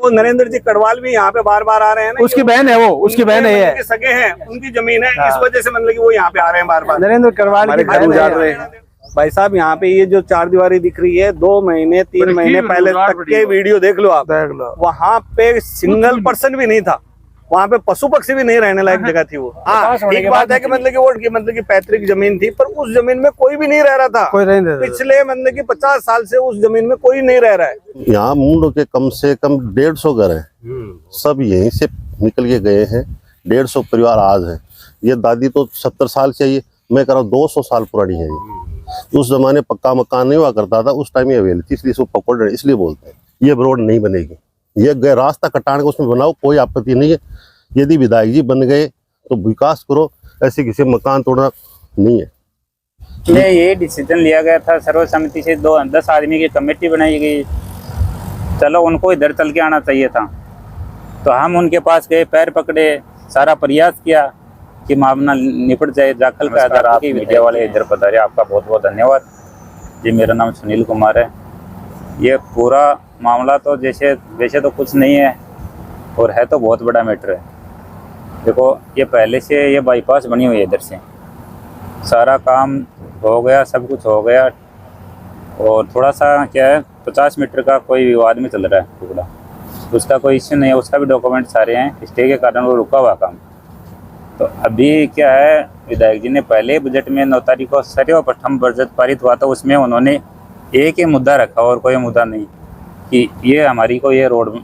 वो नरेंद्र जी कड़वाल भी यहाँ पे बार बार आ रहे हैं ना, उसकी बहन है, वो उसकी बहन है, उनके सगे हैं, उनकी जमीन है, इस वजह से मतलब कि वो यहाँ पे आ रहे हैं बार बार। नरेंद्र कड़वाल की बहन है। भाई साहब यहाँ पे ये जो चार दीवारी दिख रही है, 2 महीने 3 महीने पहले तक के वीडियो देख लो आप, देख लो। वहाँ पे सिंगल पर्सन भी नहीं था, वहाँ पे पशु पक्षी भी नहीं रहने लायक जगह थी वो। हाँ, एक बात है कि मतलब कि वो मतलब कि पैतृक जमीन थी, पर उस जमीन में कोई भी नहीं रह रहा था, कोई नहीं रह रहा। पिछले मतलब कि 50 साल से उस जमीन में कोई नहीं रह रहा है। यहाँ मुंडो के कम से कम 150 घर है, सब यहीं से निकल के गए हैं। 150 परिवार आज है। ये दादी तो 70 साल से, ये मैं कह रहा हूँ 200 साल पुरानी है ये। उस जमाने पक्का मकान नहीं हुआ करता था, उस टाइम ये हवेली थी, इसलिए इसको पकड़, इसलिए बोलते हैं। ये रोड नहीं बनेगी, ये गए रास्ता कटाने को उसमें बनाओ, कोई आपत्ति नहीं है। यदि विधायक जी बन गए तो विकास करो, ऐसे किसी मकान तोड़ना नहीं है। इसलिए ये डिसीजन लिया गया था सर्वसम्मति से, 10 आदमी की कमेटी बनाई गई। चलो उनको इधर चल के आना चाहिए था, तो हम उनके पास गए, पैर पकड़े, सारा प्रयास किया कि मामला निपट जाए। जाखल का आधार आपकी मीडिया वाले इधर पधारे, आपका बहुत बहुत धन्यवाद जी। मेरा नाम सुनील कुमार है। ये पूरा मामला तो वैसे तो कुछ नहीं है, और है तो बहुत बड़ा मैटर है। देखो, ये पहले से ये बाईपास बनी हुई है, इधर से सारा काम हो गया, सब कुछ हो गया, और थोड़ा सा क्या है 50 मीटर का कोई विवाद में चल रहा है टुकड़ा, उसका कोई इश्यू नहीं है, उसका भी डॉक्यूमेंट सारे हैं। स्टे के कारण वो रुका हुआ काम। तो अभी क्या है, विधायक जी ने पहले बजट में 9 तारीख को सर्वप्रथम बजट पारित हुआ था, उसमें उन्होंने एक ही मुद्दा रखा और कोई मुद्दा नहीं कि ये हमारी को ये रोड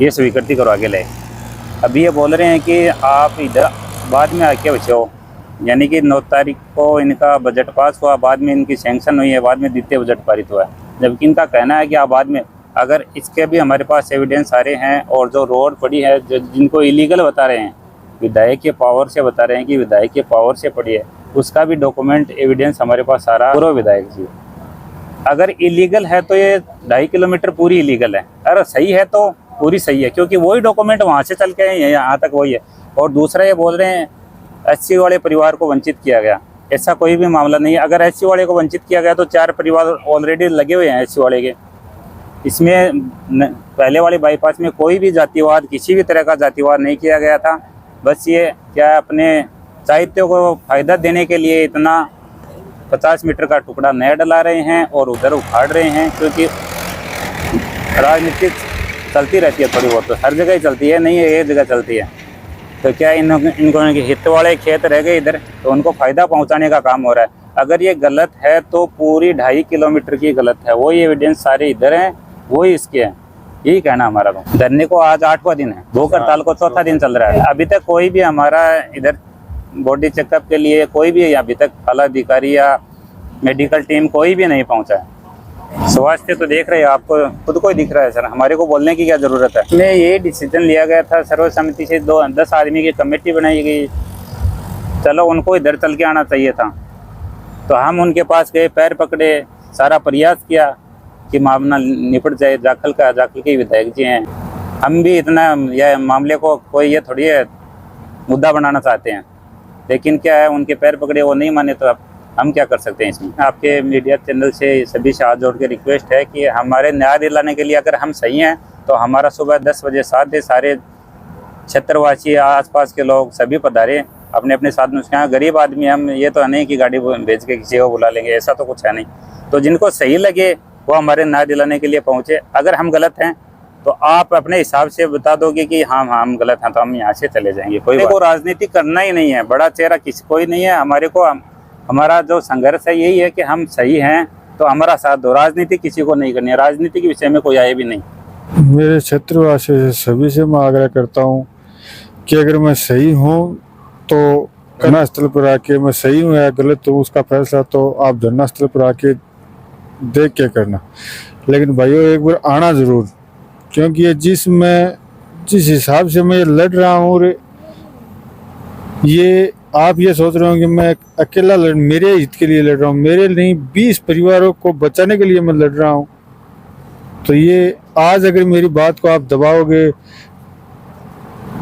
ये स्वीकृति करवा के ले। अभी ये बोल रहे हैं कि आप इधर बाद में आके बचाओ, यानी कि 9 तारीख को इनका बजट पास हुआ, बाद में इनकी सैंक्शन हुई है, बाद में द्वितीय बजट पारित हुआ है। जबकि इनका कहना है कि आप बाद में, अगर इसके भी हमारे पास एविडेंस सारे हैं, और जो रोड पड़ी है जिनको इलीगल बता रहे हैं, विधायक के पावर से बता रहे हैं कि विधायक के पावर से पड़ी है, उसका भी डॉक्यूमेंट एविडेंस हमारे पास सारा पूरा विधायक जी। अगर इलीगल है तो ये 2.5 किलोमीटर पूरी इलीगल है, अगर सही है तो पूरी सही है, क्योंकि वही डॉक्यूमेंट वहाँ से चल के आए हैं, यहाँ तक वही है। और दूसरा ये बोल रहे हैं SC वाले परिवार को वंचित किया गया, ऐसा कोई भी मामला नहीं है। अगर SC वाले को वंचित किया गया तो 4 परिवार ऑलरेडी लगे हुए हैं SC वाले के। इसमें पहले वाले बाईपास में कोई भी जातिवाद, किसी भी तरह का जातिवाद नहीं किया गया था। बस ये क्या अपने साहित्य को फायदा देने के लिए इतना 50 मीटर का टुकड़ा नया डला रहे हैं और उधर उखाड़ रहे हैं, क्योंकि राजनीति चलती रहती है थोड़ी बहुत, तो हर जगह ही चलती है, नहीं है एक जगह चलती है। तो क्या इनको हित वाले खेत रह गए इधर, तो उनको फायदा पहुंचाने का काम हो रहा है। अगर ये गलत है तो पूरी 2.5 किलोमीटर की गलत है, वही एविडेंस सारे इधर हैं, वही इसके हैं। यही कहना हमारा। तो धरने को आज 8वां दिन है, भूख हड़ताल को 4था दिन चल रहा है। अभी तक कोई भी हमारा इधर बॉडी चेकअप के लिए कोई भी अभी तक आला अधिकारी या मेडिकल टीम कोई भी नहीं पहुंचा है। स्वास्थ्य तो देख रहे हैं, आपको खुद को ही दिख रहा है सर, हमारे को बोलने की क्या जरूरत है। इसमें ये डिसीजन लिया गया था सर्वसम्मति से, 10 आदमी की कमेटी बनाई गई। चलो उनको इधर चल के आना चाहिए था, तो हम उनके पास गए, पैर पकड़े, सारा प्रयास किया कि मामला निपट जाए। जाखल के विधायक जी हैं, हम भी इतना यह मामले को कोई ये थोड़ी है मुद्दा बनाना चाहते हैं, लेकिन क्या है उनके पैर पकड़े, वो नहीं माने तो हम क्या कर सकते हैं इसमें। आपके मीडिया चैनल से सभी से हाथ जोड़ के रिक्वेस्ट है कि हमारे न्याय दिलाने के लिए अगर हम सही हैं तो हमारा सुबह 10 बजे साथ दे, सारे क्षेत्रवासी आसपास के लोग सभी पधारे अपने अपने साथ में। उसके यहाँ गरीब आदमी, हम ये तो नहीं कि गाड़ी भेज के किसी को बुला लेंगे, ऐसा तो कुछ है नहीं। तो जिनको सही लगे वो हमारे न्याय दिलाने के लिए पहुँचे। अगर हम गलत हैं तो आप अपने हिसाब से बता दोगे कि हाँ हम गलत हैं, तो हम यहाँ से चले जाएंगे। कोई को राजनीति करना ही नहीं है, बड़ा चेहरा किसी कोई नहीं है। हमारे को हमारा जो संघर्ष है यही है कि हम सही हैं तो हमारा साथ दो, राजनीति किसी को नहीं करनी है, राजनीति के विषय में कोई आए भी नहीं। मेरे क्षेत्रवासी सभी से मैं आग्रह करता हूँ कि अगर मैं सही हूँ तो धरना स्थल पर आके, मैं सही हूँ या गलत तो उसका फैसला तो आप धरना स्थल पर आके देख के करना, लेकिन भाइयों एक बार आना जरूर, क्योंकि ये जिस हिसाब से मैं लड़ रहा हूँ, ये आप ये सोच रहे हो कि मैं अकेला मेरे हित के लिए लड़ रहा हूँ, मेरे नहीं 20 परिवारों को बचाने के लिए मैं लड़ रहा हूँ। तो ये आज अगर मेरी बात को आप दबाओगे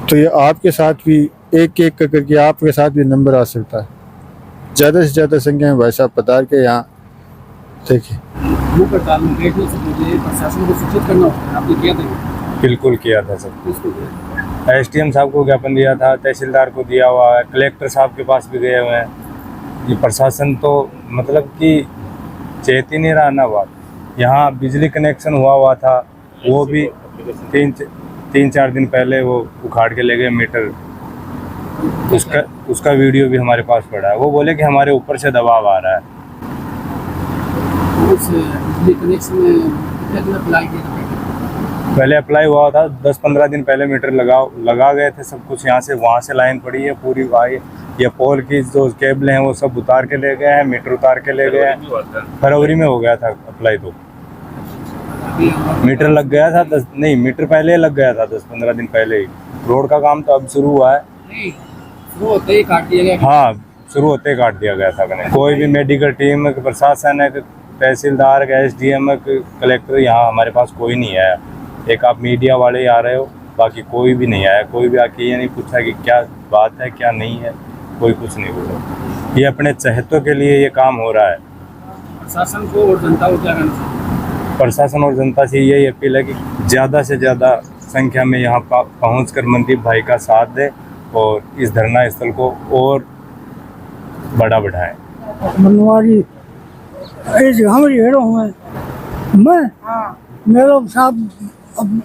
तो ये आपके साथ भी एक एक करके आपके साथ भी नंबर आ सकता है। ज़्यादा से ज़्यादा संख्या में भाई साहब पधार के यहाँ देखिए। प्रशासन को सूचित करना होता है, आपने किया था? बिल्कुल किया था सब कुछ। एसडीएम साहब को ज्ञापन दिया था, तहसीलदार को दिया हुआ है, कलेक्टर साहब के पास भी गए हुए हैं। ये प्रशासन तो मतलब कि चेत ही नहीं रहा ना बात। यहाँ बिजली कनेक्शन हुआ था, वो भी तीन चार दिन पहले वो उखाड़ के ले गए मीटर। उसका वीडियो भी हमारे पास पड़ा है। वो बोले कि हमारे ऊपर से दबाव आ रहा है। उस बिजली कनेक्शन में कितने दिन अप्लाई किया था? पहले अप्लाई हुआ था, 10-15 दिन पहले मीटर लगा गए थे सब कुछ। यहाँ से वहाँ से लाइन पड़ी है पूरी। ये पोल की जो केबल हैं वो सब उतार के ले गए हैं, मीटर उतार के ले गए हैं। फरवरी में हो गया था अप्लाई, तो मीटर लग गया था। मीटर पहले लग गया था, 10-15 दिन पहले ही। रोड का काम तो अब शुरू हुआ है। नहीं, शुरू होते ही काट दिया गया। हाँ, शुरू होते ही काट दिया गया था। कोई भी मेडिकल टीम, प्रशासन है, तहसीलदार, एसडीएम, कलेक्टर, यहाँ हमारे पास कोई नहीं आया। एक आप मीडिया वाले ही आ रहे हो, बाकी कोई भी नहीं आया। कोई भी आके ये नहीं पूछा कि क्या बात है क्या नहीं है, कोई कुछ नहीं बोला। ये अपने चहेतों के लिए ये काम हो रहा है। प्रशासन को और जनता को क्या कहना चाहिए? प्रशासन और जनता से यही अपील है कि ज़्यादा से ज़्यादा संख्या में यहाँ पहुँच कर मनदीप भाई का साथ दे और इस धरना स्थल को और बढ़ाएं। मनवारी हमारी हेरो हूँ मैं। मेरा साहब अब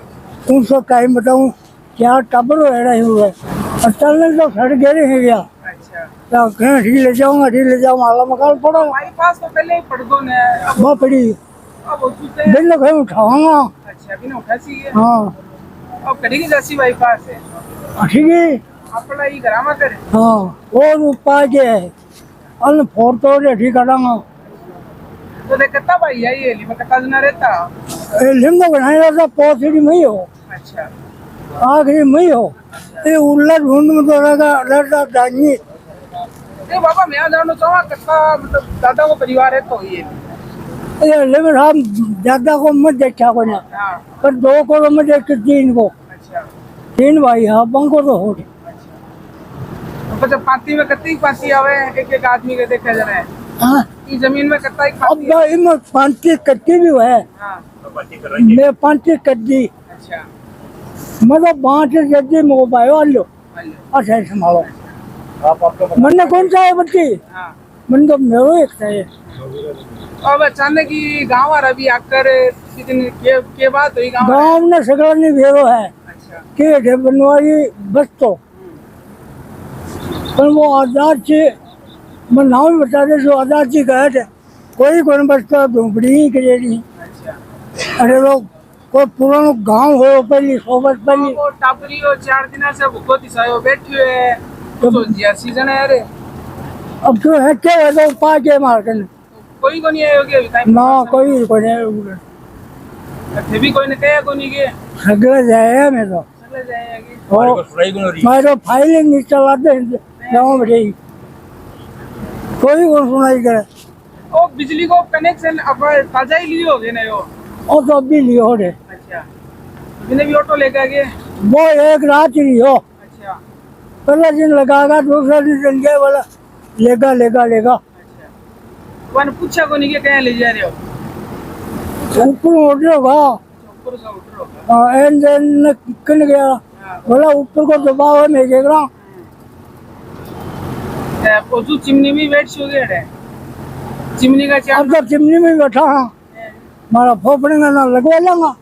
तुमसे टाइम बताऊँ क्या टबर हेरा ही हुआ है। चलने तो सड़ गए हैं क्या? तो कहीं ठीक ले जाऊँगा आला मकान पड़ा पास तो पहले ही पढ़ दो ने। वो पड़ी बिल कहीं उठाऊंगा। अच्छा, बिना उठासी है। हाँ, अब करेगी जैसी बाईपास है। ठीक है। अपना ही करामा करे। हाँ, और ऊपर के अन फोर तो ठीक करांगा। तो देखता भाई है ये लिम कता जना रहता। लिंग बनाया था पौधरी में ही हो। अच्छा, आखिरी में ही हो। ये उल्ला ढूंढ में तो लड़ता दानी। ए बाबा मैं जानना चाहूँगा कत्ता मतलब दादा को परिवार है तो ये लेकिन हम ज्यादा को मत देखा को ना, पर 2 को मत देख 3 को। अच्छा, 3 भाई हाँ, पंखो तो हो। तो जब पाती में कत्ती पाती आवे एक आदमी के देखा जा रहा है। हाँ, इस जमीन में कत्ता ही अब इनमें 5 कट्टी भी है। हाँ, मैं 5 कट्टी अच्छा, मतलब 5 जल्दी मो पायो लो। अच्छा संभालो। मन कौन सा है बच्ची? हाँ, मन तो मेरो एक है। अब अचानक ही गाँव आ रही आकर कितने के बात हुई गाँव में सगड़ा नहीं भेरो है। अच्छा, के बनवाई बस तो पर वो आजाद से मैं नाम बता दे जो आजाद जी कहे थे कोई कौन बचता झोंपड़ी ही करेगी। अच्छा, अरे लोग कोई पुराना गांव हो पहली सोबत पहली वो टापरी हो 4 दिन से भूखो दिसायो बैठियो है तो जिया सीजन है। अरे अब तो है क्या है तो पा के मार कर कोई को नहीं आयोगे अभी टाइम ना कोई नहीं थे भी कोई ने कहा को नहीं के सगले जाए मैं तो चले जाएगी। मैं तो फाइलिंग नहीं चलाते गाँव में रही कोई कौन सुनाई करे। ओ बिजली को कनेक्शन अब ताजा ही लिए होगे ना यो। और तो अभी लियो हो रहे। अच्छा, बिना भी ऑटो लेकर गए। वो एक रात ही लियो। अच्छा, पहला दिन लगागा दूसरा दिन गए वाला लेगा। अच्छा, वन पूछा को नहीं के कहीं ले जा रहे हो? ऊपर उठ होगा। ऊपर से उठ रहा हाँ, एन कन गया बोला ऊपर को दबाव है मैं देख रहा हूँ। पोजू चिमनी में बैठ सो गए चिमनी का चार अब तो चिमनी में बैठा हाँ मारा फोपड़ेगा ना लगवा लूंगा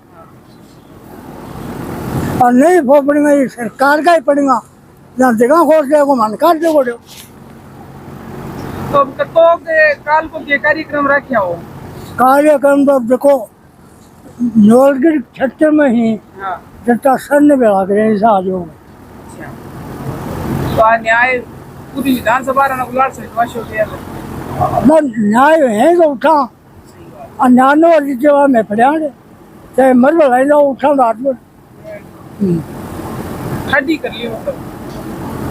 और नहीं फोपड़ेगा ये सरकार का ही पड़ेगा जहाँ जगह खोज दे मन काट दे बोलो। तो काल को क्या कार्यक्रम रखा हो? कार्यक्रम तो देखो नौलगिर क्षेत्र में ही हाँ, जता सन्न बेड़ा करे आज हो। अच्छा, तो आज न्याय पूरी विधानसभा रणकुलार से विश्वास हो गया ना न्याय है तो उठा और नानो वाली जगह में पड़ा चाहे मर भलाई ना उठा रात में हड्डी कर ली मतलब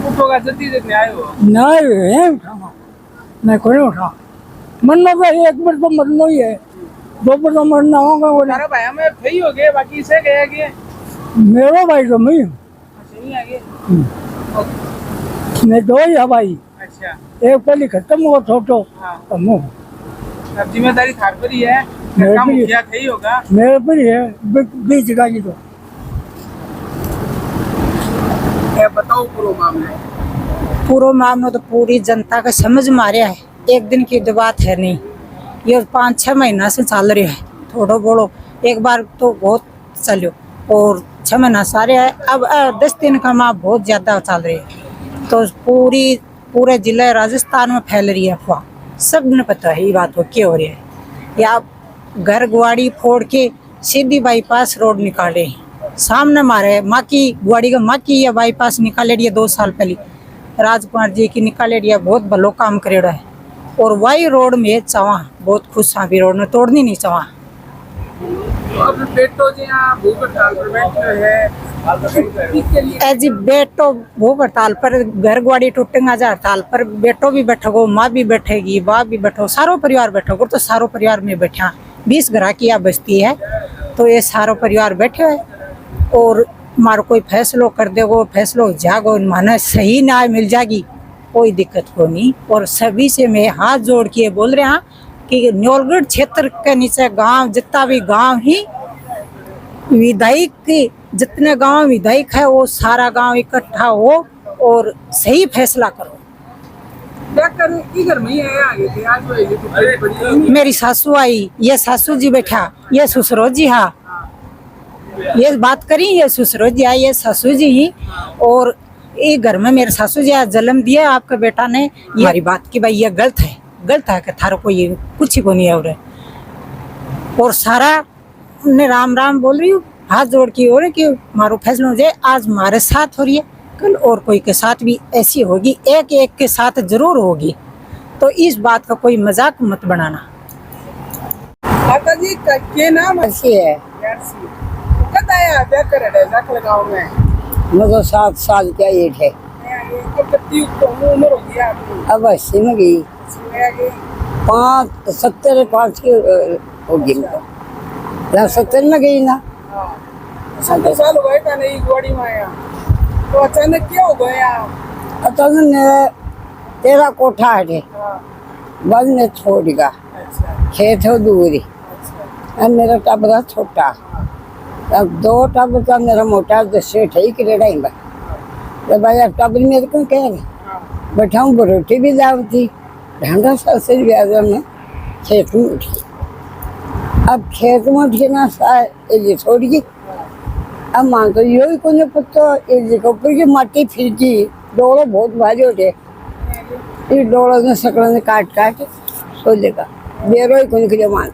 उठोगा जल्दी से न्याय हो। न्याय है उठा मैं कोई उठा मरना तो एक बार तो मरना ही है 2 बार तो मरना होगा वो सारा भाई हमें फेल हो गए बाकी से गया कि मेरा भाई तो मैं हूँ। अच्छा, नहीं आगे। मैं 2 ही है भाई। अच्छा, एक पहले खत्म हुआ छोटो हाँ, अब जिम्मेदारी थार पर ही है। मेरे काम पर ही- किया था ही होगा। मेरे पर ही है 20 जगह की तो बताओ पूरा मामला। पूरा मामला तो पूरी जनता का समझ मारे है, एक दिन की तो बात है नहीं, ये 5-6 महीना से चल रही है। थोड़ा बोलो एक बार तो बहुत चलो और 6 महीना सारे है, अब 10 दिन का माँ बहुत ज्यादा चल रही है। तो पूरे जिले राजस्थान में फैल रही है अफवाह, सब ने पता है ये बात को क्या हो रही है। या घर गुआड़ी फोड़ के सीधी बाईपास रोड निकाले, सामने मारे माँ की गुआड़ी का माँ की या बाईपास निकाले रही है 2 साल पहले राजकुमार जी की निकाले रही है, बहुत भलो काम करेड़ा है। और वही रोड में चावा बहुत खुश हाँ भी रोड में तोड़नी नहीं चावा। तो अब बेटो जी यहाँ भूख हड़ताल पर बैठे है, इसके लिए ऐसी बेटो भूख हड़ताल पर घर गुआड़ी टूटेगा जा हड़ताल पर बेटो भी बैठोगो, माँ भी बैठेगी, बाप भी बैठो, सारो परिवार बैठोगो। तो सारो परिवार में बैठा 20 घर की यहाँ बस्ती है, तो ये सारो परिवार बैठे है और मारो कोई फैसलो कर देगो, फैसलो जागो माने सही न्याय मिल जाएगी, कोई दिक्कत को नहीं। और सभी से मैं हाथ जोड़ के बोल रहे हैं कि न्योलगढ़ क्षेत्र के नीचे गांव जितना भी गांव ही विधायक के जितने गांव विधायक है वो सारा गांव इकट्ठा हो और सही फैसला करो। क्या करूं, इधर में ही है आगे थे आज वो ये तो बड़ी मेरी सासू आई, ये सासू जी बैठा, ये ससुरो जी हाँ, ये बात करी, ये ससुरो जी आई, ये सासू जी ही। और ये घर में मेरे सासू जी आज जन्म दिया आपके बेटा ने, ये हमारी बात की भाई ये गलत है कि थारो को ये कुछ ही को नहीं है। और सारा ने राम राम बोल रही हूँ, हाथ जोड़ के हो रहे कि मारो फैसला हो जाए। आज हमारे साथ हो रही है, कल और कोई के साथ भी ऐसी होगी, एक एक के साथ जरूर होगी। तो इस बात का कोई मजाक मत बनाना। माता जी का क्या नाम है? ऐसी है कब आया क्या कर रहे जाखल गाँव में? मतलब 7 साल का एज है, तो कितनी उम्र हो गई आपकी? अब 80 में गई, 75 की होगी, 70 में गई ना। 70 साल हो गए का नहीं गुआड़ी में आया, तो अचानक क्या हो गया? अचानक मेरा 13 कोठा है, बाद में छोड़ गया, खेत हो दूरी, अब मेरा टबरा छोटा, अब 2 टबर का मेरा मोटा दस्से ठीक रेड़ा तो भाई अब टबर मेरे को कह रहे बैठाऊँ, रोटी भी दावती ढंगा से ब्याज में खेत में उठी। अब खेत में उठी ना ये छोड़ गई, अब मान तो यो ही को पता ऊपर की माटी फिर की डोलो बहुत भारी उठे, इस डोलों ने सकड़ों ने काट सो देगा, बेरो ही को निकले मान,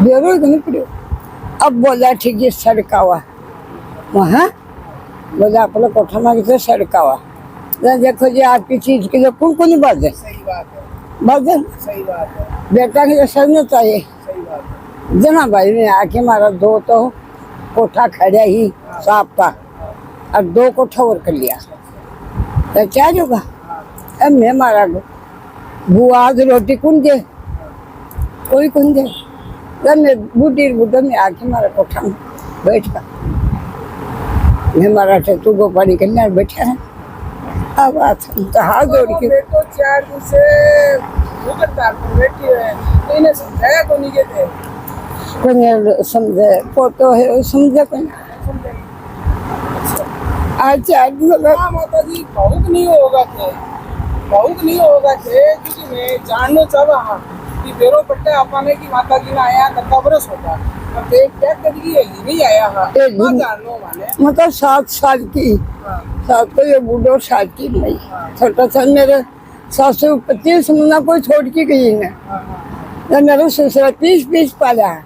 बेरो ही को निकले। अब बोला ठीक है सड़का हुआ वहाँ बोला अपना कोठा मांगे तो सड़का हुआ, देखो जी आपकी चीज के लिए कौन नहीं बात है, सही बात है, बात है, सही बात है, बेटा के लिए समझना चाहिए। सही बात है। जना भाई ने आके मारा 2 तो कोठा खड़ा ही सांप का, अब 2 कोठा और कर लिया, तो क्या होगा? अब मैं मारा बुआ आज रोटी कौन दे, कोई कौन दे, जब मैं बूढ़ा में आके मारा कोठा में बैठ कर मैं मारा तू को पानी करने बैठा है। अब हाथ जोड़ के तो 4 दिन से भूख हड़ताल पर बैठी है, तो इन्हें समझाया को नहीं कहते? कोई समझे फोटो है वो समझे कोई आज 4 दिन हाँ माता जी भावुक नहीं होगा थे, भावुक नहीं होगा थे, क्योंकि मैं जानना चाहा कि बेरो पट्टे आपने की माता जी ने आया कितना बरस होगा, अब देख क्या करी है ये नहीं आया हाँ जाननो माने मतलब 7 साल की, 7 को ये बूढ़ो 7 की नहीं, छोटा सा मेरे 725 महीना कोई छोड़ के गई है, जब मेरे ससुर 20 पाला है,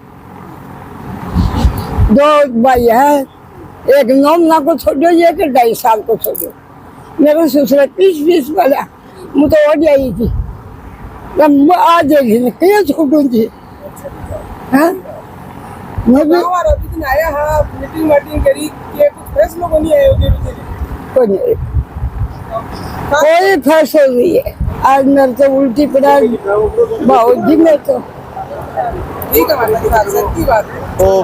2 भाई है, एक 9 महीना को छोड़ो, एक 2.5 साल को छोड़ो, मेरे ससुर 20 पाला, मुझे तो और आई थी, जब आ जाएगी क्या छोड़ूंगी, मैं भी दिन आया हाँ मीटिंग करी कि कुछ फैसलों को नहीं आए होगे कोई फैसला नहीं है। आज मेरे तो उल्टी पड़ा भाजी में तो ठीक है माता जी सच्ची बात है। तो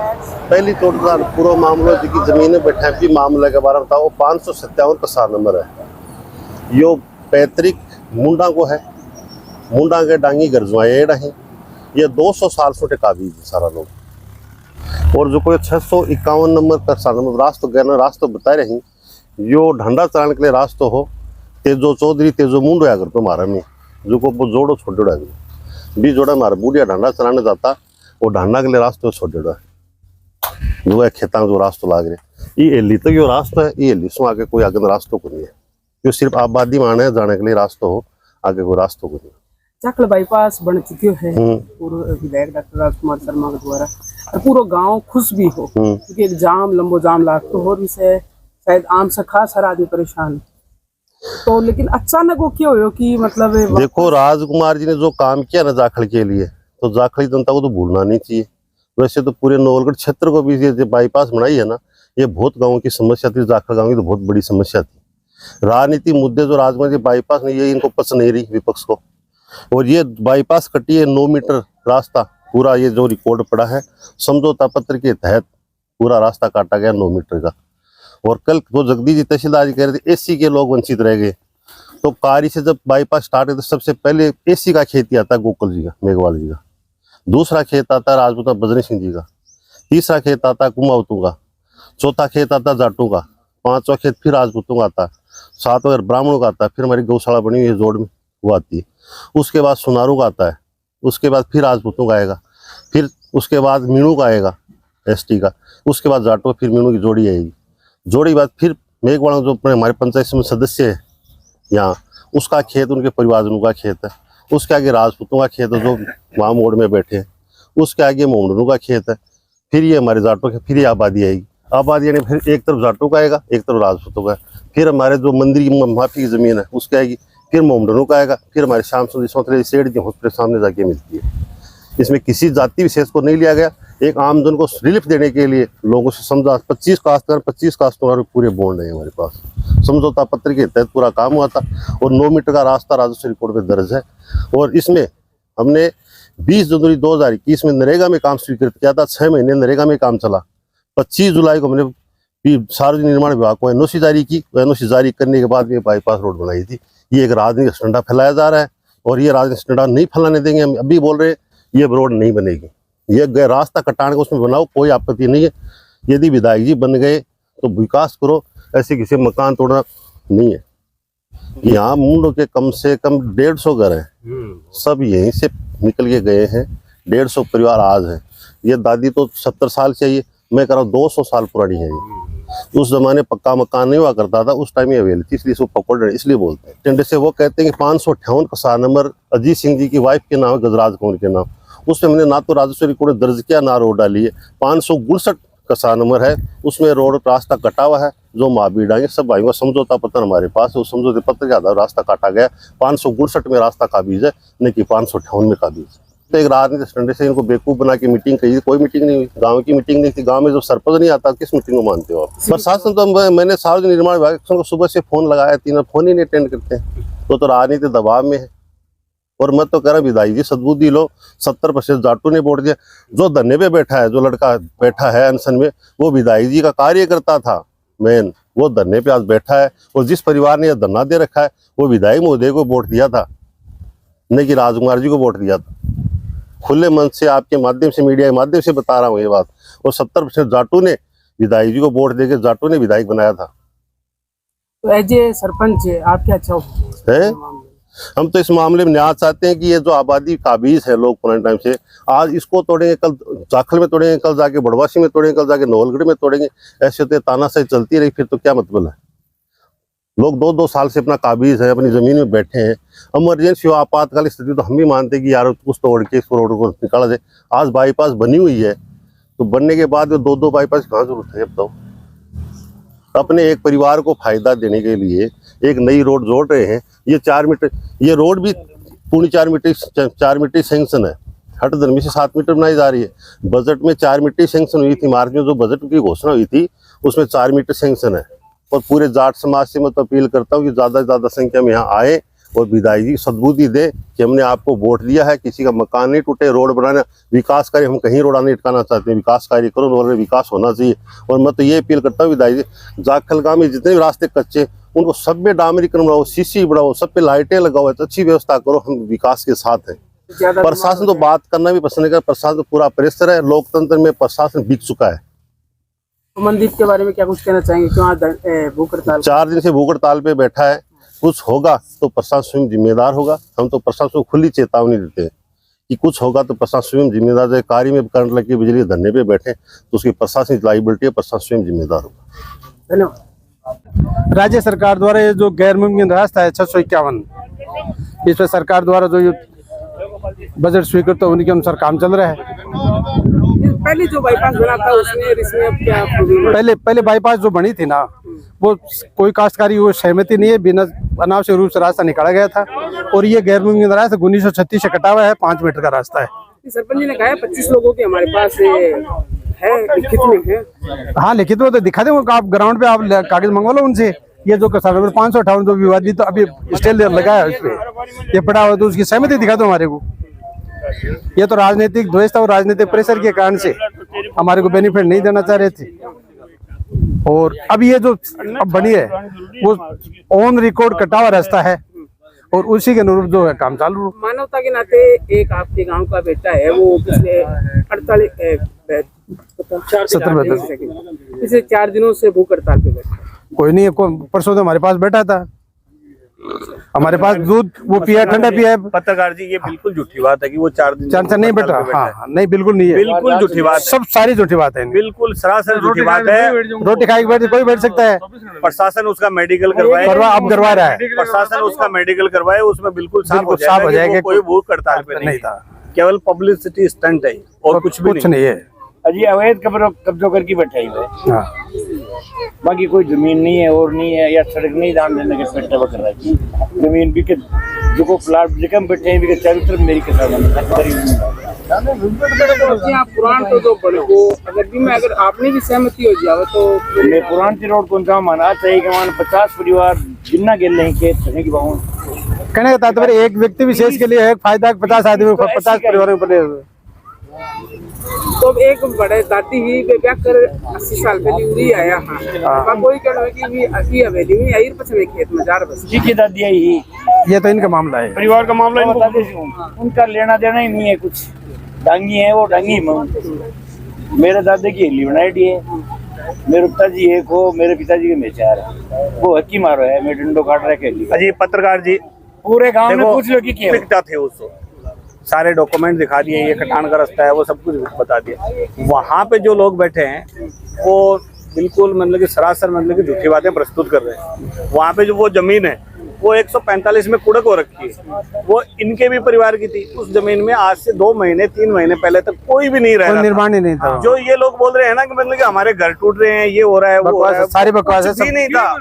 पहली तौर पर पूरा मामला जी जमीन बैठा भी मामले के बारे में बताओ 557 का 7 नंबर है, यो पैतृक मुंडा को है, मुंडा के डांगी गरजवाए रहे, ये 200 साल से काबिज सारा लोग, और जो कोई 651 नंबर का 7 नंबर रास्ते गए रास्ते बता रही यो ढंडा चलाने के लिए रास्ता हो तेजो चौधरी तेजो मुंड होया करतो मारा में जो को वो जोड़ो छोड़ो भी जोड़ा मारा बूढ़िया ढंडा चलाने जाता वो ढंडा के लिए रास्ते छोड़ो जो है खेता जो रास्ता लाग रहे ये एली तो यो रास्ता है ये एली सो आगे कोई आगे रास्ता को नहीं है यो सिर्फ आबादी माने जाने के लिए रास्ता हो आगे कोई रास्ता को नहीं। जाखल बाईपास बन चुके हैं पूर्व विधायक डॉक्टर राजकुमार शर्मा के द्वारा और पूरा गांव खुश भी हो क्योंकि एक जाम लंबो जाम लागतो हो इसे शायद आम से खास हर आदमी परेशान तो लेकिन अचानक वो क्यों हो कि मतलब देखो राजकुमार जी ने जो काम किया ना जाखल के लिए तो जाखली जनता को तो भूलना नहीं चाहिए। वैसे तो पूरे नवलगढ़ क्षेत्र को भी ये बाईपास बनाई है ना ये बहुत गाँव की समस्या थी जाखल गाँव की तो बहुत बड़ी समस्या थी। राजनीति मुद्दे जो राजकुमार जी बाईपास नहीं ये इनको पसंद नहीं रही विपक्ष को और ये बाईपास कटी है 9 मीटर रास्ता पूरा ये जो रिकॉर्ड पड़ा है समझौता पत्र के तहत पूरा रास्ता काटा गया 9 मीटर का। और कल जो जगदीश जी तहसीलदार जी कह रहे थे एसी के लोग वंचित रह गए तो कारी से जब बाईपास स्टार्ट है तो सबसे पहले एसी का खेत ही आता है गोकुल जी का मेघवाल जी का, दूसरा खेत आता है राजपूता बजरंग सिंह जी का, तीसरा खेत आता है कुमावतों का, चौथा खेत आता है जाटों का, पांचवा खेत फिर राजपूतों का आता है, सातवां ब्राह्मणों का आता है, फिर हमारी गौशाला बनी हुई है जोड़ में वो आती है, उसके बाद सुनारू का आता है, उसके बाद फिर राजपूतों का आएगा, फिर उसके बाद मीणू का आएगा एसटी का, उसके बाद जाटों फिर मीणू की जोड़ी आएगी, जोड़ी बाद फिर मेघवाड़ा जो अपने हमारे पंचायत समिति सदस्य है यहाँ उसका खेत उनके परिवारजनों का खेत है, उसके आगे राजपूतों का खेत है जो वहाँ मोड़ में बैठे हैं, उसके आगे मोमडनों का खेत है, फिर ये हमारे जाटों के फिर ये आबादी आएगी, आबादी यानी फिर एक तरफ जाटों का आएगा एक तरफ राजपूतों का, फिर हमारे जो मंदिर की माफी की जमीन है उसके आएगी, फिर मोमडनों का आएगा, फिर हमारे श्याम सुंदर सौतरे सेठ के हॉस्पिटल सामने जाके मिलती है। इसमें किसी जाति विशेष को नहीं लिया गया, एक आमजन को रिलीफ देने के लिए लोगों से समझा 25 काश्तकार पूरे बॉन्ड है हमारे पास, समझौता पत्र के तहत पूरा काम हुआ था और 9 मीटर का रास्ता राजस्व रिकॉर्ड में दर्ज है। और इसमें हमने 20 जनवरी 2021 में नरेगा में काम स्वीकृत किया था, 6 महीने नरेगा में काम चला, 25 जुलाई को हमने सार्वजनिक निर्माण विभाग को एनओसी जारी की, एनओसी जारी करने के बाद ये बाईपास रोड बनाई थी। ये एक राजनीतिक एजेंडा फैलाया जा रहा है और ये राजनीतिक एजेंडा नहीं फैलाने देंगे, हम अभी बोल रहे हैं ये रोड नहीं बनेगी, ये रास्ता कटाने को उसमें बनाओ कोई आपत्ति नहीं है, यदि विधायक जी बन गए तो विकास करो, ऐसे किसी मकान तोड़ना नहीं है। यहाँ मुंडो के कम से कम 150 घर हैं, सब यहीं से निकल के गए हैं, 150 परिवार आज है। ये दादी तो 70 साल चाहिए, मैं कह रहा हूँ 200 साल पुरानी है ये। उस जमाने पक्का मकान नहीं हुआ करता था, उस टाइम ये अवेल थी, इसलिए इसको पकड़ रहे इसलिए बोलते हैं। टेंडर से वो कहते हैं कि 558 कसा नंबर अजीत सिंह जी की वाइफ के नाम है, गजराज कुंवर के नाम, उसमें हमने ना तो राजस्व रिकॉर्ड दर्ज किया ना रोड डाली है। 559 कसा नंबर है, उसमें रोड रास्ता कटा हुआ है, जो माबी डांगे सब भाई का समझौता पत्र हमारे पास है, उस समझौते पत्र के आधार रास्ता काटा गया। 559 में रास्ता काबिज है, नहीं कि 558 में काबिज है। तो एक राजनीतिक स्टैंड से इनको बेवकूफ बना के मीटिंग कही, कोई मीटिंग नहीं हुई, गांव की मीटिंग नहीं थी। गांव में जब सरपंच नहीं आता किस मीटिंग को मानते हो आप? प्रशासन तो मैंने सार्वजनिक निर्माण विभाग को सुबह से फोन लगाया, 3 फोन ही नहीं अटेंड करते हैं, तो राजनीतिक दबाव में है। और मैं तो कह रहा विधायक जी सद्बुद्धि लो, 70% जाटों ने वोट दिया। जो धरने पे बैठा है, जो लड़का बैठा है अनशन में, वो विधायक जी का कार्यकर्ता था मेन, वो धरने पे आज बैठा है। और जिस परिवार ने यह धरना दे रखा है वो विधायक महोदय को वोट दिया था, नहीं कि राजकुमार जी को वोट दिया था। खुले मन से आपके माध्यम से, मीडिया के माध्यम से बता रहा हूँ ये बात। और 70% जाटों ने विधायक जी को वोट देकर जाटों ने विधायक बनाया था। तो एज ए सरपंच आप क्या चाहोगे है? हम तो इस मामले में न्याय चाहते हैं कि ये जो आबादी काबिज है लोग पुराने टाइम से, आज इसको तोड़ेंगे, कल जाखल में तोड़ेंगे, कल जाके बड़वासी में तोड़ेंगे, कल जाके नवलगढ़ में तोड़ेंगे, ऐसे तो तानाशाही चलती रही, फिर तो क्या मतलब है? लोग 2-2 साल से अपना काबिज है, अपनी जमीन में बैठे हैं। इमरजेंसी हो, आपातकालीन स्थिति तो हम भी मानते हैं कि यार कुछ तोड़ के इसको रोड को निकाला जाए। आज बाईपास बनी हुई है, तो बनने के बाद 2-2 बाईपास कहाँ जरूरत है? अब तो अपने एक परिवार को फायदा देने के लिए एक नई रोड जोड़ रहे हैं। ये 4 मीटर, ये रोड भी पूरी 4 मीटर सेंक्शन है, हट धर्मी से 7 मीटर बनाई जा रही है। बजट में 4 मीटर सेंक्शन हुई थी, मार्च में जो बजट की घोषणा हुई थी उसमें 4 मीटर सेंक्शन है। और पूरे जाट समाज से मैं तो अपील करता हूँ कि ज़्यादा से ज़्यादा संख्या में यहाँ आए और विधायक जी सद्बुद्धि दे कि हमने आपको वोट दिया है, किसी का मकान नहीं टूटे, रोड बनाना, विकास कार्य हम कहीं रोड़ा नहीं अटकाना चाहते हैं, विकास कार्य करो, और विकास होना चाहिए। और मैं तो ये अपील करता हूँ विधायक जी, जाखल गाँव में जितने भी रास्ते कच्चे उनको सब में डामरीकरण बढ़ाओ, सीसी बढ़ाओ, सब पे लाइटें लगाओ, अच्छी व्यवस्था करो, हम विकास के साथ हैं। प्रशासन तो बात करना भी पसंद नहीं कर, प्रशासन तो पूरा प्रेशर है, लोकतंत्र में प्रशासन बिक चुका है। मनदीप के बारे में क्या कुछ कहना चाहेंगे? क्यों आज भूख हड़ताल? 4 दिन से भूख हड़ताल पे बैठा है। कुछ होगा तो प्रशासन स्वयं जिम्मेदार होगा। हम तो प्रशासन को खुली चेतावनी देते हैं कि कुछ होगा तो प्रशासन स्वयं जिम्मेदार है। कार्य में करंट लग के बिजली धरने पे बैठे तो उसकी प्रशासनिक लाइबिलिटी है, प्रशासन स्वयं जिम्मेदार होगा। धन्यवाद। राज्य सरकार द्वारा ये जो गैर मुमकिन रास्ता है 651, इस पर सरकार द्वारा जो ये बजट स्वीकृत हो उनके अनुसार काम चल रहा है। पहले जो बाईपास बना था उसमें और इसमें अब क्या प्रॉब्लम है? पहले बाईपास जो बनी थी ना, वो कोई काश्तकारी वो सहमति नहीं है, बिना अनावश्यक रूप से रास्ता निकाला गया था। और ये गैर मुमकिन रास्ता 1936 से कटा हुआ है, 5 मीटर का रास्ता है। सरपंच जी ने कहा है 25 लोगों के हमारे पास है, लिखित में है। हाँ, लिखित में तो दिखा दे, आप ग्राउंड पे आप कागज मंगवा लो उनसे। ये जो 558 जो विवादित तो अभी स्टेल लगाया है उसपे ये पड़ा हुआ, तो उसकी सहमति दिखा दो हमारे को। ये तो राजनीतिक द्वेष था और राजनीतिक प्रेशर के कारण से हमारे को बेनिफिट नहीं देना चाह रहे थे। और अब ये जो अब बनी है वो ऑन रिकॉर्ड कटा हुआ रास्ता है और उसी के अनुरूप जो है काम चालू। मानवता के नाते एक आपके गांव का बेटा है, वो पिछले 4 दिनों से भूख हड़ताल पे बैठा है। कोई नहीं, परसों तो हमारे पास बैठा था, हमारे पास दूध वो पिया, ठंडा पिया है। पत्रकार जी, ये बिल्कुल झूठी बात है कि वो 4 दिन से नहीं बैठा। हाँ, नहीं, बिल्कुल नहीं है, बिल्कुल झूठी बात, सब सारी झूठी बात है, बिल्कुल सरासर झूठी बात है। रोटी खाए के कोई बैठ सकता है। प्रशासन उसका मेडिकल करवाए, अब करवा रहा है प्रशासन उसका मेडिकल करवाए, उसमें बिल्कुल साफ हो जाएगा कोई भूख हड़ताल पे नहीं था, केवल पब्लिसिटी स्टंट है और कुछ नहीं है। अजी अवैध कब्जों करके बैठे ही है, बाकी कोई जमीन नहीं है और नहीं है, या सड़क नहीं दान देने के पेट कर रहा है। जमीन भी के जो प्लाट जगह बैठे हैं भी चारों तरफ मेरी के साथ पुरान तो जो बड़े को अगर भी मैं अगर आपने भी सहमति हो जाए तो मैं पुरान रोड कौन सा माना चाहिए कि मान 50 परिवार जिन्ना गिर लें खेत की बाहू कहने का तात्पर्य एक व्यक्ति विशेष के लिए एक फायदा 50 आदमी 50 परिवारों पर। तो एक बड़े दादी ही ब्याह कर 80 साल पहले उड़ी आया। हाँ, कोई कहना है कि भी अभी हवेली में आई पछले खेत में जा रहा बस जी की दादी आई ही, ये तो इनका मामला है, परिवार का मामला उनका लेना देना ही नहीं है। कुछ डांगी है, वो डांगी मेरे दादे की हेली बनाई है, मेरे पिताजी एक हो, मेरे पिताजी के में 4 है, वो हकी मारो है, मैं डंडो काट रहा है। अजी पत्रकार जी, पूरे गांव में पूछ लो कि थे उसको सारे डॉक्यूमेंट दिखा दिए, ये कटान का रास्ता है, वो सब कुछ बता दिया। वहाँ पे जो लोग बैठे हैं वो बिल्कुल मतलब कि सरासर मतलब कि झूठी बातें प्रस्तुत कर रहे हैं। वहाँ पे जो वो जमीन है वो 145 में कुड़क हो रखी है, वो इनके भी परिवार की थी। उस जमीन में आज से 2 महीने 3 महीने पहले तक कोई भी नहीं रह रहा, निर्माण ही नहीं था। जो ये लोग बोल रहे हैं ना कि मतलब कि हमारे घर टूट रहे हैं, ये हो रहा है, वो हो रहा है, सारी बकवास है, नहीं था।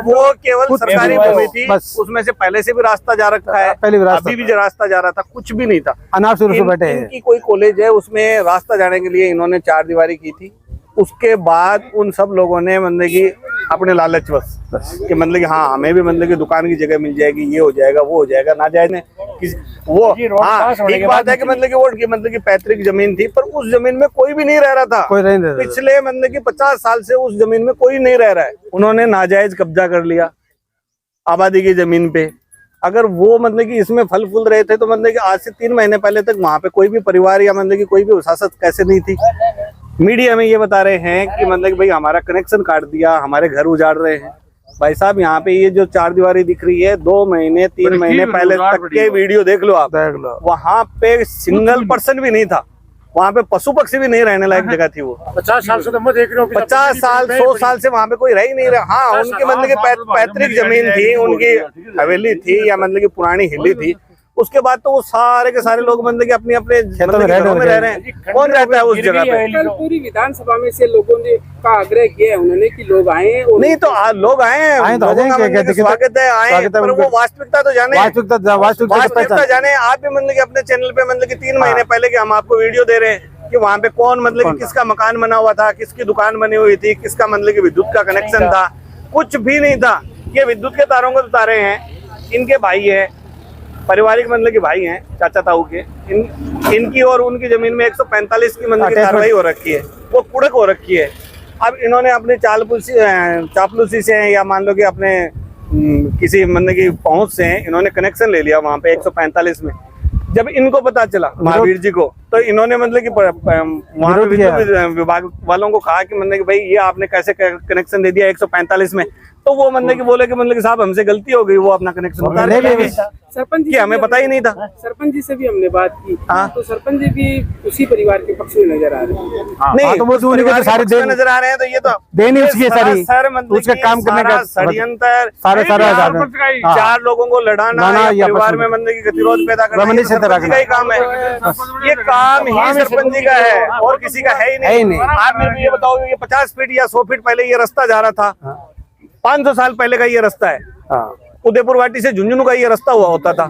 वो केवल सरकारी भूमि थी, उसमें से पहले से भी रास्ता जा रखा है, अभी भी रास्ता जा रहा था, कुछ भी नहीं था। इनकी कोई कॉलेज है, उसमें रास्ता जाने के लिए इन्होंने 4 दीवारी की थी। उसके बाद उन सब लोगों ने मतलब कि अपने लालच बस कि मतलब कि हाँ हमें भी मतलब कि दुकान की जगह मिल जाएगी, ये हो जाएगा, वो हो जाएगा, ना जाए वो। हाँ, एक बात है कि मतलब कि वो मतलब कि पैतृक जमीन थी, पर उस जमीन में कोई भी नहीं रह रहा था। पिछले मतलब कि 50 साल से उस जमीन में कोई नहीं रह रहा है। उन्होंने नाजायज कब्जा कर लिया आबादी की जमीन पे। अगर वो मतलब कि इसमें फल फूल रहे थे तो मतलब कि आज से 3 महीने पहले तक वहां पे कोई भी परिवार या मतलब कि कोई भी विरासत कैसे नहीं थी। मीडिया में ये बता रहे हैं कि मतलब कि भाई हमारा कनेक्शन काट दिया, हमारे घर उजाड़ रहे हैं। भाई साहब, यहाँ पे ये जो 4 दीवारी दिख रही है, 2 महीने 3 महीने पहले तक के वीडियो देख लो आप, वहाँ पे सिंगल पर्सन भी नहीं था। वहाँ पे पशु पक्षी भी नहीं रहने लायक जगह थी। वो 50 साल से तो मैं देख रहा हूँ, 50 साल 100 साल से वहाँ पे कोई रह ही नहीं रहा। हाँ, उनकी मतलब कि पैतृक जमीन थी, उनकी हवेली थी या मतलब कि पुरानी हिली थी। उसके बाद तो वो सारे के सारे लोग मतलब कि अपने अपने घरों में रह रहे हैं। कौन रहता है उस जगह पे? पूरी विधानसभा में से लोगों ने का आग्रह किया है उन्होंने कि लोग आए। नहीं तो लोग आए हैं, स्वागत है, आए, पर वो वास्तविकता तो जाने, वास्तविकता जाने। आप भी मतलब कि अपने चैनल पे मतलब कि 3 महीने पहले के हम आपको वीडियो दे रहे हैं कि वहाँ पे कौन मतलब कि किसका मकान बना हुआ था, किसकी दुकान बनी हुई थी, किसका मतलब कि विद्युत का कनेक्शन था, कुछ भी नहीं था। ये विद्युत के तारों को उतारे हैं, इनके भाई है, पारिवारिक मतलब के भाई हैं, चाचा ताऊ के। इनकी और उनकी जमीन में 145 की मतलब की कार्रवाई हो रखी है, वो कुड़क हो रखी है। अब इन्होंने अपने चापलूसी से या मान लो कि अपने किसी मतलब की पहुंच से इन्होंने कनेक्शन ले लिया वहां पे 145 में। जब इनको पता चला महावीर जी को तो इन्होंने मतलब कि वहाँ पे विद्युत विभाग वालों को कहा कि मतलब कि भाई ये आपने कैसे कनेक्शन दे दिया 145 में, तो वो मतलब कि बोले कि मतलब कि साहब हमसे गलती हो गई, वो अपना कनेक्शन उतार ले। सरपंच जी हमें पता ही नहीं था। सरपंच जी से भी हमने बात की, तो सरपंच जी भी उसी परिवार के पक्ष में नजर आ रहे हैं। नहीं, तो वो सारे नजर आ रहे हैं, तो ये तो देनी उसकी सारी सर मतलब उसका काम करने का षड्यंत्र, सारे 4 लोगों को लड़ाना या परिवार में मतलब कि गतिरोध पैदा करना, सरपंच का ही काम है। ये काम ही सरपंच जी का है और किसी का है ही नहीं। आप मेरे को ये बताओ, ये 50 फीट या 100 फीट पहले ये रास्ता जा रहा था, 500 साल पहले का ये रास्ता है। उदयपुर वाटी से झुंझुनू का ये रास्ता हुआ होता था,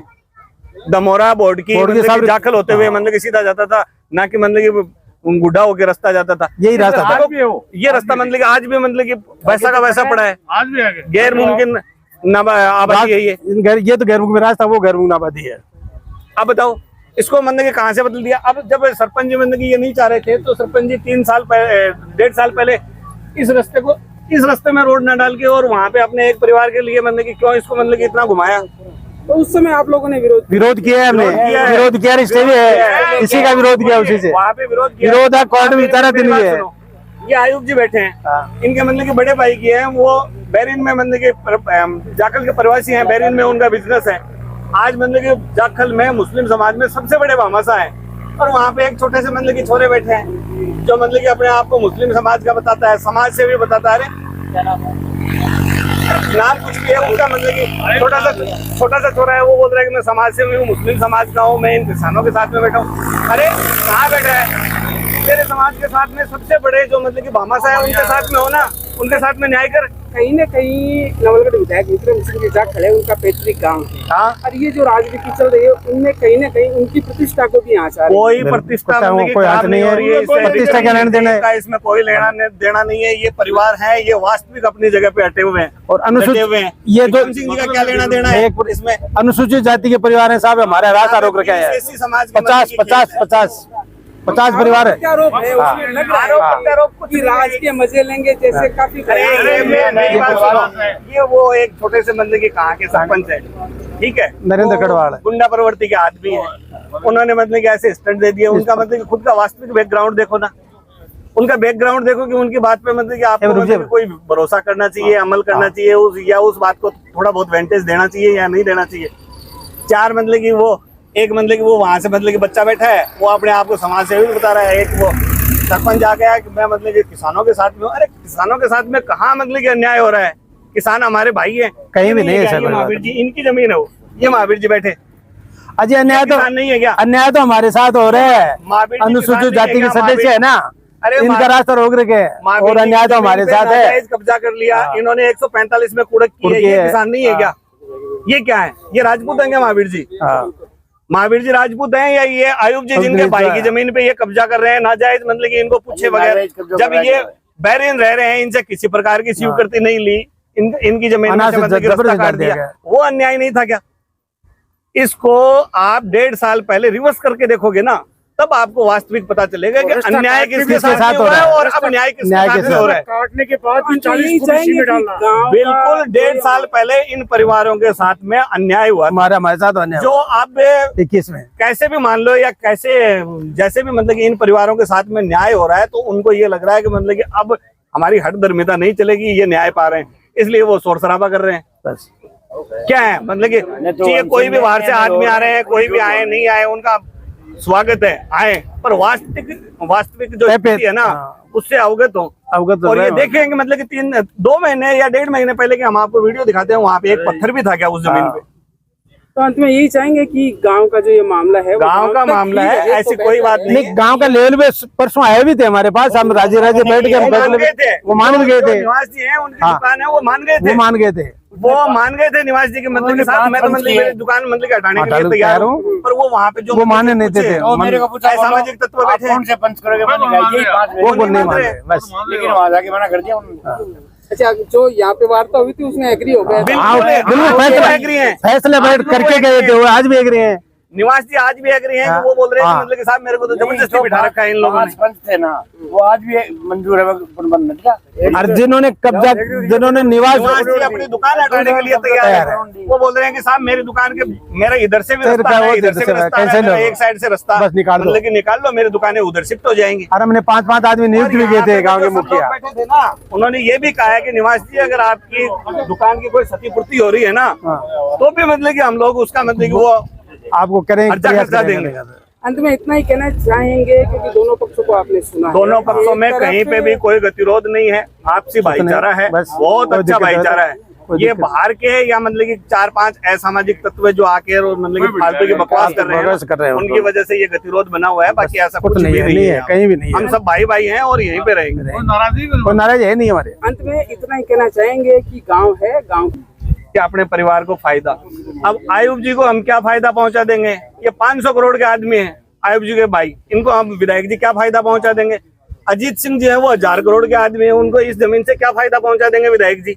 दमोरा बोर्ड की मतलब जाखल होते हुए मतलब कि सीधा जाता था, ना कि मतलब कि गुड्डा होके रास्ता जाता था। यही रास्ता था, ये रास्ता मतलब कि आज भी मतलब कि वैसा का वैसा पड़ा है, आज भी गैर मुमकिन आबादी है ये तो गैर मुमकिन रास्ता, वो गैर मुमकिन आबादी है। अब बताओ इसको मतलब कि कहाँ से बदल दिया। अब जब सरपंच जी मतलब कि ये नहीं चाह रहे थे, तो सरपंच जी 1.5 साल पहले इस रास्ते में रोड ना डाल के और वहाँ पे अपने एक परिवार के लिए मतलब कि क्यों इसको मतलब कि इतना घुमाया। तो उस समय आप लोगों ने विरोध किया है, हमने विरोध किया, इसी का विरोध किया, उसी से वहाँ पे विरोध है, कोर्ट में तरह दिन है। ये आयुक्त जी बैठे हैं, इनके मतलब कि बड़े भाई की है, वो बैरिन में मतलब कि जाखल के प्रवासी हैं, बैरिन में उनका बिजनेस है। आज मतलब कि जाखल में मुस्लिम समाज में सबसे बड़े भामाशा है, और वहाँ पे एक छोटे से मतलब कि छोरे बैठे हैं जो मतलब कि अपने आप को मुस्लिम समाज का बताता है, समाज से भी बताता है। नाम कुछ भी है उनका, मतलब कि छोटा सा छोरा है, वो बोल रहा है कि मैं समाज से हूँ, मुस्लिम समाज का हूँ, मैं इन किसानों के साथ में बैठा हूँ। अरे कहाँ बैठा है? तेरे समाज के साथ में सबसे बड़े जो मतलब कि भामाशा है उनके साथ में हो ना, उनके साथ में न्याय कर। कहीं न कहीं नवलगढ़ विधायक विक्रम सिंह जी जाखल है, उनका पैतृक गांव है, और ये जो राजनीति चल रही है उनमें कहीं न कहीं उनकी प्रतिष्ठा को भी आँच आ रही है। कोई प्रतिष्ठा कोई हाथ नहीं हो रही है, प्रतिष्ठा का लेना देना है, इसमें कोई लेना देना नहीं है। ये परिवार है, ये वास्तविक अपनी जगह पे हटे हुए हैं और अनुसूचित हुए हैं। ये तो सिंह जी का क्या लेना देना है इसमें? अनुसूचित जाति के परिवार है साहब, हमारे रास्ता रोक रखा है। 50 परिवार है। आरोप है उसमें लग रहा है आरोप कि राज के मजे लेंगे जैसे काफी। ये वो एक छोटे से मतलब कि कहाँ के सरपंच है, ठीक है, नरेंद्र गढ़वाल गुंडा प्रवृत्ति के आदमी है। उन्होंने मतलब कि ऐसे स्टंट दे दिए। उनका मतलब कि खुद का वास्तविक बैकग्राउंड देखो ना, उनका बैकग्राउंड देखो कि उनकी बात पे मतलब कि आपको मतलब कोई भरोसा करना चाहिए, अमल करना चाहिए, या उस बात को थोड़ा बहुत वेंटेज देना चाहिए या नहीं देना चाहिए। 4 मतलब कि वो एक मतलब कि वो वहां से मतलब कि बच्चा बैठा है, वो अपने आप को समाज सेवी बता रहा है। एक वो सरपंच आ गया कि मैं मतलब कि किसानों के साथ में हूँ। अरे किसानों के साथ में कहाँ मतलब कि अन्याय हो रहा है? किसान हमारे भाई है, कहीं भी नहीं है। महावीर जी इनकी जमीन है, वो ये महावीर जी बैठे। अजय अन्याय तो नहीं है क्या? अन्याय तो हमारे साथ हो रहा है, अनुसूचित जाति के सदस्य है ना, अरे इनका रास्ता रोक रखे और अन्याय तो हमारे साथ है। कब्जा कर लिया इन्होंने, 145 में कुड़क की है। ये किसान नहीं है क्या? ये क्या है? ये राजपूत है क्या महावीर जी? महावीर जी राजपूत हैं या ये आयुक्त जी जिनके भाई की जमीन पे ये कब्जा कर रहे हैं नाजायज, मतलब कि इनको पूछे बगैर? जब ये बैरिन रह रहे हैं, इनसे किसी प्रकार की स्वीकृति नहीं ली, इनकी जमीन में से मतलब कि रास्ता काट दिया, वो अन्याय नहीं था क्या? इसको आप 1.5 साल पहले रिवर्स करके देखोगे ना, तब आपको वास्तविक पता चलेगा कि अन्याय किसके साथ हो रहा है और अब न्याय किसके साथ हो रहा है। काटने के बाद भी 40 फुट में डालना। बिल्कुल 1.5 साल पहले इन परिवारों के साथ में अन्याय हुआ, हमारे साथ अन्याय, जो अब 21 में कैसे भी मान लो या कैसे जैसे भी मतलब कि इन परिवारों के साथ में न्याय हो रहा है, तो उनको ये लग रहा है कि मतलब कि अब हमारी हठधर्मिता नहीं चलेगी, ये न्याय पा रहे हैं, इसलिए वो शोर शराबा कर रहे हैं। बस क्या है मतलब कि कोई भी बाहर से आदमी आ रहे हैं, कोई भी आए नहीं आए, उनका स्वागत है, आए, पर वास्तविक जो स्थिति है ना उससे अवगत हो। और ये देखेंगे मतलब कि 2 महीने या 1.5 महीने पहले कि हम आपको वीडियो दिखाते हैं, वहाँ पे एक पत्थर भी था क्या उस जमीन पे? तो अंत में यही चाहेंगे कि गांव का जो ये मामला है, गांव का मामला है, ऐसी कोई बात नहीं। गांव का लेवल पे परसों आए भी थे हमारे पास, हम राजे बैठ के हम वो मान भी गए थे। निवास जी हैं, उनकी दुकान है, वो मान गए थे, वो मान गए थे निवास जी के मतलब के साथ। मैं तो मतलब मेरी दुकान मतलब हटाने के लिए तैयार हूँ, पर वो वहाँ पे जो वो मानने नहीं देते, मेरे को पूछा सामाजिक तत्व बैठे कौन से पंच करोगे, वो नहीं मान रहे बस, लेकिन वहाँ जाके मना कर दिया। अच्छा, जो यहाँ पे वार्ता हुई थी उसमें एग्री हो गए? बिल्कुल फैसला बैठ करके गए थे, वो आज भी एग्री हैं। निवास जी आज भी एग्री हैं कि वो बोल रहे हैं कि मतलब कि साहब मेरे को तो जबरदस्ती बिठा रखा है इन लोगों ने थे ना, वो आज भी मंजूर है प्रबंधन का। और जिन्होंने कब्जा, जिन्होंने निवास जी अपनी दुकान हटाने के लिए तैयार है, वो बोल रहे हैं कि साहब मेरी दुकान के मेरा इधर से भी रास्ता है, इधर से भी रास्ता है, एक साइड से रास्ता बस निकाल दो, लेकिन निकाल लो, मेरी दुकानें उधर शिफ्ट हो जाएंगी। और हमने 5-5 आदमी नियुक्त भी किए थे गाँव के मुखिया। बैठे थे ना, उन्होंने ये भी कहा है कि निवास जी अगर आपकी दुकान की कोई क्षतिपूर्ति हो रही है ना, तो भी मतलब कि हम लोग उसका मतलब कि वो आपको खर्चा देंगे। अंत में इतना ही कहना चाहेंगे क्योंकि दोनों पक्षों को आपने सुना, दोनों पक्षों में कहीं पे भी कोई गतिरोध नहीं है, आपसी भाईचारा है, बहुत अच्छा भाईचारा है। ये बाहर के या मतलब कि 4-5 असामाजिक तत्व जो आके मतलब कि फालतू की बकवास कर रहे हैं, उनकी वजह से ये गतिरोध बना हुआ है, बाकी ऐसा कुछ नहीं है, कहीं भी नहीं। हम सब भाई भाई हैं और यहीं पे रहेंगे, कोई नाराज है नहीं हमारे। अंत में इतना ही कहना चाहेंगे कि गांव है, गांव अपने परिवार को फायदा। अब आयुब जी को हम क्या फायदा पहुंचा देंगे? ये 500 करोड़ के आदमी हैं, आयुब जी के भाई, इनको हम विधायक जी क्या फायदा पहुंचा देंगे? अजीत सिंह जी है, वो 1000 करोड़ के आदमी है, उनको इस जमीन से क्या फायदा पहुंचा देंगे विधायक जी?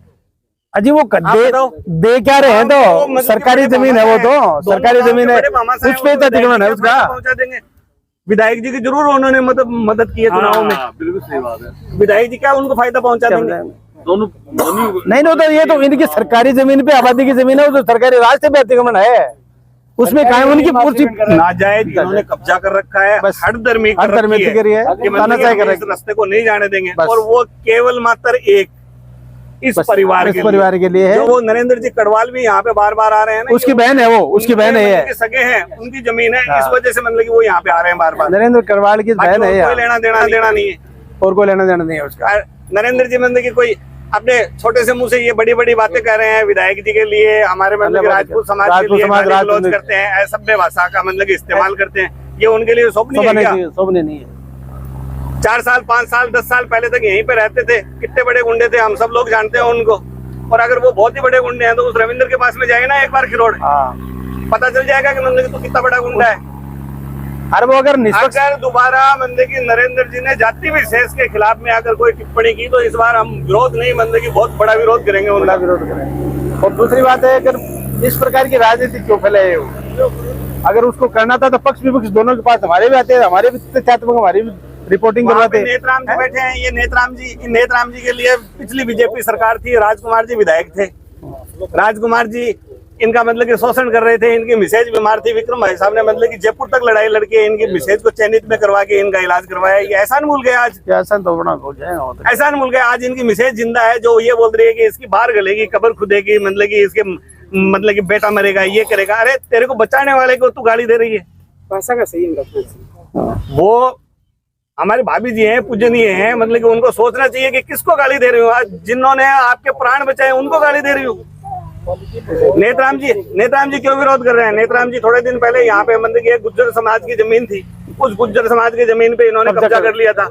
अजी वो दे क्या रहे हैं? तो सरकारी जमीन है, वो तो सरकारी जमीन है, उस पे अतिक्रमण है उसका, पहुंचा देंगे। विधायक जी की जरूर उन्होंने मदद की है चुनाव में, बिल्कुल सही बात है। विधायक जी क्या उनको फायदा पहुंचा देंगे? दोनों नहीं तो ये तो इनकी सरकारी जमीन पे, आबादी की जमीन है, वो तो सरकारी रास्ते पे अतिक्रमण है, उसमें कहा उनकी पूरी नाजायज इन्होंने कब्जा कर रखा है, बस हर दरमी करी है, इस रास्ते को नहीं जाने देंगे, और वो केवल मात्र एक इस परिवार के लिए है। जो वो नरेंद्र जी कड़वाल भी यहाँ पे बार बार आ रहे हैं ना, उसकी बहन है, वो उसकी बहन है, सगे हैं, उनकी जमीन है, इस वजह से मतलब कि वो यहाँ पे आ रहे हैं बार बार। नरेंद्र कड़वाल की बहन है, कोई लेना देना नहीं है, और कोई लेना देना नहीं है उसका। नरेंद्र जी मतलब की कोई अपने छोटे से मुंह से ये बड़ी बड़ी बातें कर रहे हैं विधायक जी के लिए, हमारे मतलब राजपूत समाज के लिए गाली-गलौज करते हैं, असभ्य भाषा का मतलब इस्तेमाल करते हैं, ये उनके लिए सौंपनी है क्या? सौंपनी नहीं है। 4 साल 5 साल 10 साल पहले तक यहीं पे रहते थे, कितने बड़े गुंडे थे, हम सब लोग जानते हैं उनको। और अगर वो बहुत ही बड़े गुंडे हैं तो उस रविंद्र के पास में जाए ना एक बार खिरोड़, पता चल जाएगा कि मतलब तू कितना बड़ा गुंडा है। अरे वो अगर दोबारा मतलब की नरेंद्र जी ने जाति विशेष के खिलाफ में अगर कोई टिप्पणी की तो इस बार हम विरोध नहीं, मतलब की बहुत बड़ा विरोध करेंगे, उनका विरोध करेंगे। और दूसरी बात है, अगर इस प्रकार की राजनीति क्यों फैलाए, अगर उसको करना था तो पक्ष विपक्ष दोनों के पास हमारे भी आते हैं, हमारे भी तथ्यात्मक हमारी भी रिपोर्टिंग करवाते हैं। नेतराम जी बैठे हैं, ये नेतराम जी के लिए पिछली बीजेपी सरकार थी, राजकुमार जी विधायक थे, राजकुमार जी इनका मतलब कि शोषण कर रहे थे, इनकी मिसेज बीमार थी, विक्रम भाई साहब ने मतलब कि जयपुर तक लड़ाई लड़के इनकी मिसेज को चयनित में करवा के इनका इलाज करवाया। ये एहसान भूल गए आज, एहसान तो बड़ा हो जाएगा, एहसान भूल गए। आज इनकी मिसेज जिंदा है, जो ये बोल रही है कि इसकी बाहर गलेगी, कब्र खुदेगी, मतलब कि इसके मतलब कि बेटा मरेगा, ये करेगा। अरे तेरे को बचाने वाले को तू गाली दे रही है, भाषा का सही वो हमारे भाभी जी हैं, पूजनीय हैं, मतलब कि उनको सोचना चाहिए कि किसको गाली दे रही हूँ। आज जिन्होंने आपके प्राण बचाए उनको गाली दे रही हूँ। नेतराम जी क्यों विरोध कर रहे हैं? नेतराम जी थोड़े दिन पहले यहाँ पे मतलब कि एक गुज्जर समाज की जमीन थी, उस गुज्जर समाज की जमीन पे इन्होंने कब्जा कर लिया था।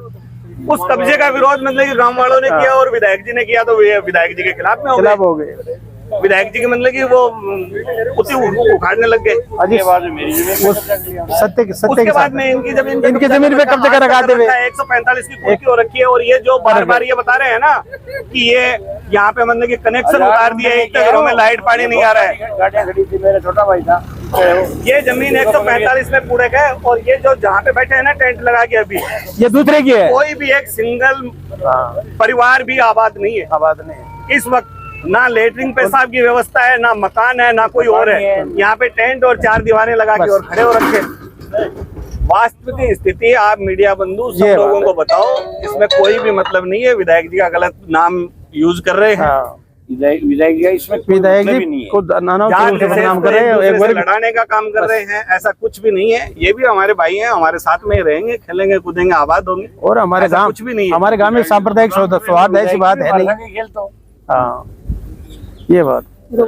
उस कब्जे का विरोध मतलब कि गांव वालों ने किया और विधायक जी ने किया, तो विधायक जी के खिलाफ में हो गए। विधायक जी के मतलब कि वो उसी उखाड़ने लग गए। उसके बाद में इनकी जमीन पे कब्जा कर रखा है, 145 की कुर्की हो रखी है। और ये जो बार बार ये बता रहे हैं ना कि ये यहाँ पे मतलब कि कनेक्शन उतार दिया है, घरों में लाइट पानी नहीं आ रहा है। गाड़ियां खड़ी थी, मेरा छोटा भाई था, ये जमीन 145 में पूरे का है। और ये जो जहाँ पे बैठे हैं ना टेंट लगा के, अभी ये दूसरे की है, कोई भी एक सिंगल परिवार भी आबाद नहीं है इस वक्त। ना लेटरिन पेशाब की व्यवस्था है, ना मकान है, ना कोई और है। यहाँ पे टेंट और 4 दीवारें लगा के और खड़े हो रखे। वास्तविक स्थिति आप मीडिया बंधु सब लोगों को बताओ, इसमें कोई भी मतलब नहीं है। विधायक जी का गलत नाम यूज कर रहे हैं, विधायक जी को नाम कर रहे हैं, लड़ाने का काम कर रहे हैं। ऐसा कुछ भी नहीं है, ये भी हमारे भाई हैं, हमारे साथ में रहेंगे, खेलेंगे कूदेंगे, आबाद होंगे। और हमारे गाँव कुछ भी नहीं है, हमारे गाँव में सांप्रदायिक सौहार्द ऐसी बात है नहीं। हाँ, ये बात